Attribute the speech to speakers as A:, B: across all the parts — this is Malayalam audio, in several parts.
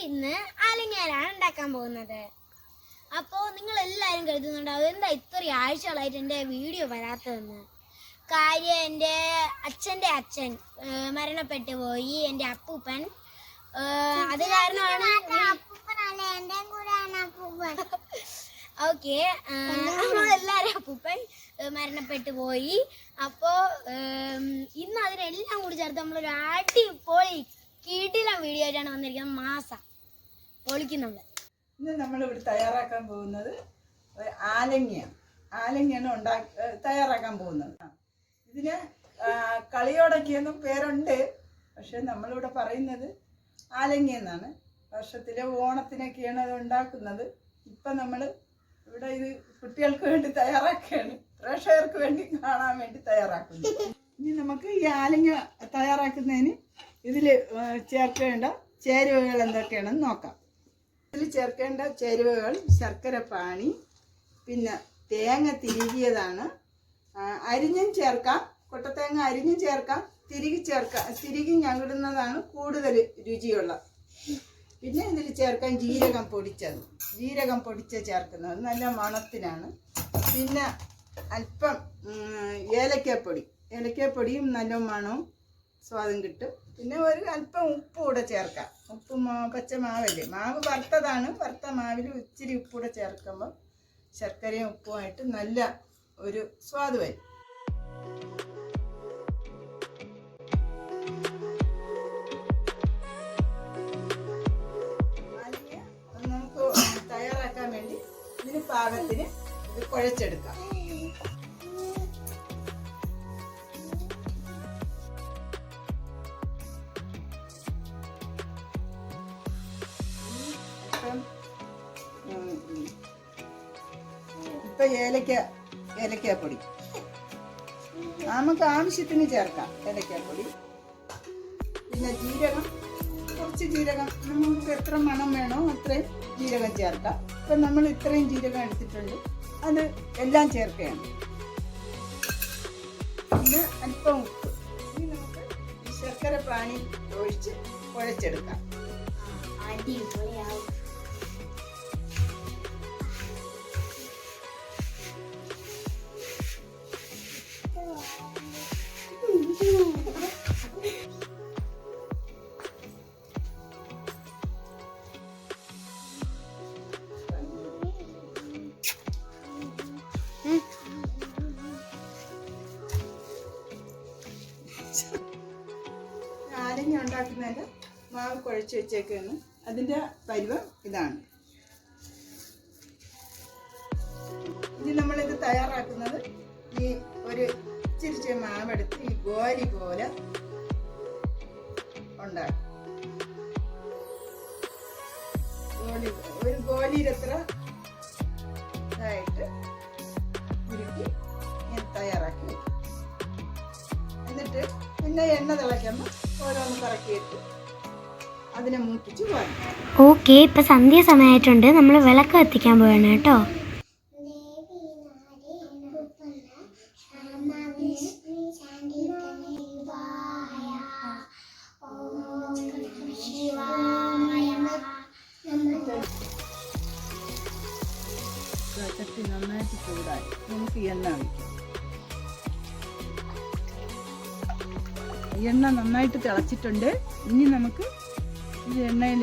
A: ഇന്ന് ആലങ്ങാലാണ് ഉണ്ടാക്കാൻ പോകുന്നത്. അപ്പോൾ നിങ്ങൾ എല്ലാവരും കരുതുന്നുണ്ടാവും എന്താ ഇത്ര ആഴ്ചകളായിട്ട് എൻ്റെ വീഡിയോ വരാത്തതെന്ന്. കാര്യം എൻ്റെ അച്ഛൻ്റെ അച്ഛൻ മരണപ്പെട്ടു പോയി, എൻ്റെ അപ്പൂപ്പൻ. അത് കാരണമാണ് ഓക്കെ നമ്മളെല്ലാവരും അപ്പൂപ്പൻ മരണപ്പെട്ടു പോയി. അപ്പോൾ ഇന്ന് അതിനെല്ലാം കൂടി ചേർത്ത് നമ്മളൊരു അടിപൊളി കീട്ടിലും വീഡിയോ ആയിട്ടാണ് വന്നിരിക്കുന്നത്. മാസം പൊളിക്കും നമ്മൾ.
B: ഇന്ന് നമ്മളിവിടെ തയ്യാറാക്കാൻ പോകുന്നത് ആലങ്ങയാണ് തയ്യാറാക്കാൻ പോകുന്നത്. ഇതിന് കളിയോടൊക്കെയൊന്നും പേരുണ്ട്, പക്ഷെ നമ്മളിവിടെ പറയുന്നത് ആലങ്ങ എന്നാണ്. വർഷത്തിലെ ഓണത്തിനൊക്കെയാണ് അത് ഉണ്ടാക്കുന്നത്. ഇപ്പം നമ്മൾ ഇവിടെ ഇത് കുട്ടികൾക്ക് വേണ്ടി തയ്യാറാക്കുകയാണ്, പ്രേക്ഷകർക്ക് വേണ്ടി കാണാൻ വേണ്ടി തയ്യാറാക്കുന്നു. ഇനി നമുക്ക് ഈ ആലങ്ങ തയ്യാറാക്കുന്നതിന് ഇതിൽ ചേർക്കേണ്ട ചേരുവകൾ എന്തൊക്കെയാണെന്ന് നോക്കാം. ഇതിൽ ചേർക്കേണ്ട ചേരുവകൾ ശർക്കര പാനി, പിന്നെ തേങ്ങ തിരികിയതാണ്, അരിഞ്ഞും ചേർക്കാം, കൊട്ടത്തേങ്ങ അരിഞ്ഞും ചേർക്കാം, തിരികി ഞങ്ങിടുന്നതാണ് കൂടുതൽ രുചിയുള്ള. പിന്നെ ഇതിൽ ചേർക്കാൻ ജീരകം പൊടിച്ച ചേർക്കുന്നത് നല്ല മണത്തിനാണ്. പിന്നെ അല്പം ഏലക്കാപ്പൊടിയും നല്ല മണവും സ്വാദും കിട്ടും. പിന്നെ ഒരു അല്പം ഉപ്പ് കൂടെ ചേർക്കാം. പച്ചമാവല്ലേ, മാവ് വറുത്തതാണ്. വറുത്ത മാവിൽ ഇച്ചിരി ഉപ്പ് കൂടെ ചേർക്കുമ്പോൾ ശർക്കരയും ഉപ്പുമായിട്ട് നല്ല ഒരു സ്വാദ് വരും. നമുക്ക് തയ്യാറാക്കാൻ വേണ്ടി ഇതിന് പാകത്തിന് ഇത് കുഴച്ചെടുക്കാം. ഇപ്പൊ ഏലക്കാപ്പൊടി നമുക്ക് ആവശ്യത്തിന് ചേർക്കാം. ഏലക്കാപ്പൊടി, പിന്നെ കുറച്ച് ജീരകം നമുക്ക് എത്ര മണം വേണോ അത്രയും ജീരകം ചേർക്കാം. ഇപ്പൊ നമ്മൾ ഇത്രയും ജീരകം എടുത്തിട്ടുണ്ട്, അത് എല്ലാം ചേർക്കുകയാണ്. പിന്നെ അല്പം ഉപ്പ്. ഇനി നമുക്ക് ഈ ശർക്കര പാനി ഒഴിച്ച് കുഴച്ചെടുക്കാം. ആലങ്ങ ഉണ്ടാക്കുന്നതിൻ്റെ മാവ് കുഴച്ച് വെച്ചേക്കാണ്. അതിൻ്റെ പരുവം ഇതാണ്. ഇനി നമ്മളിത് തയ്യാറാക്കുന്നത് ഈ ഒരു ഇച്ചിരി മാവെടുത്ത് ഈ ഗോലി പോലെ ഉണ്ടാക്കും. ഒരു ഗോലിയിലെത്ര ഇതായിട്ട് ഉരുക്കി തയ്യാറാക്കി വയ്ക്കും. എന്നിട്ട് പിന്നെ എണ്ണ തിളയ്ക്കുമ്പോൾ ഓരോന്ന് കറക്കിയിട്ട് അതിനെ മൂപ്പിച്ച് പോകാം.
A: ഓക്കെ, ഇപ്പം സന്ധ്യ സമയമായിട്ടുണ്ട്. നമ്മൾ വിളക്ക് കത്തിക്കാൻ പോവാണ് കേട്ടോ.
B: ചട്ടി നന്നായിട്ട് ചൂടായി നമുക്ക് എണ്ണ ഒഴിക്കാം. എണ്ണ നന്നായിട്ട് തിളച്ചിട്ടുണ്ട്. ഇനി നമുക്ക് ഈ എണ്ണയിൽ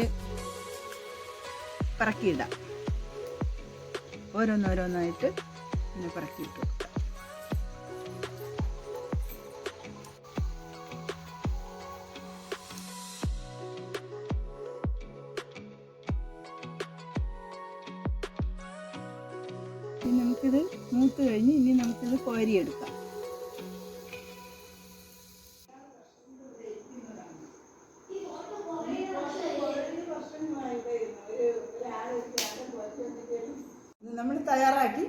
B: പറക്കിയിടാം. ഓരോന്നോരോന്നായിട്ട് ഇങ്ങനെ പറക്കിയിട്ട് വെക്കാം. ഇനി നമുക്കിത് മൂത്ത് കഴിഞ്ഞ് ഇനി നമുക്കിത് കോരിയെടുക്കാം. നമ്മൾ തയ്യാറാക്കി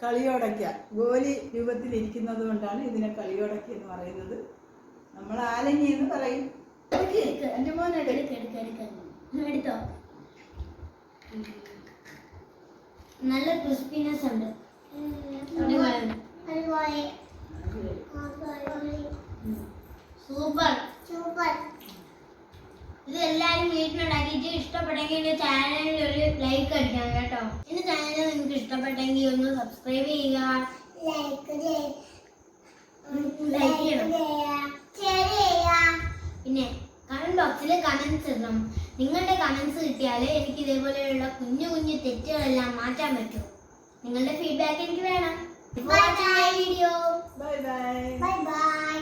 B: കളിയോടയ്ക്ക ഗോലി രൂപത്തിലിരിക്കുന്നത് കൊണ്ടാണ് ഇതിനെ കളിയോടയ്ക്ക എന്ന് പറയുന്നത്. നമ്മൾ ആലങ്ങി എന്ന് പറയും. എൻ്റെ മോനെ
A: എടുത്തോ. നല്ല ക്രിസ്പിനെസ് ഉണ്ട്. സൂപ്പർ. ഇത് എല്ലാവരും വീട്ടിലുണ്ടാക്കിയിട്ട് ഇഷ്ടപ്പെട്ടെങ്കിൽ ഇഷ്ടപ്പെട്ടെങ്കിൽ എന്റെ ചാനലിൽ ഒരു ലൈക്ക് അടിക്കണം കേട്ടോ. എന്റെ ചാനൽ നിങ്ങൾക്ക് ഇഷ്ടപ്പെട്ടെങ്കിൽ ഒന്ന് സബ്സ്ക്രൈബ് ചെയ്യുക, ലൈക്ക് ചെയ്യണം. പിന്നെ കമന്റ് ബോക്സിൽ കമന്റ്സ് ഇടണം. നിങ്ങളുടെ കമന്റ്സ് കിട്ടിയാൽ എനിക്ക് ഇതേപോലെയുള്ള കുഞ്ഞു കുഞ്ഞു തെറ്റുകളെല്ലാം മാറ്റാൻ പറ്റും. നിങ്ങളുടെ ഫീഡ്ബാക്ക് എനിക്ക് വേണം. Video
B: bye bye.
A: Bye bye.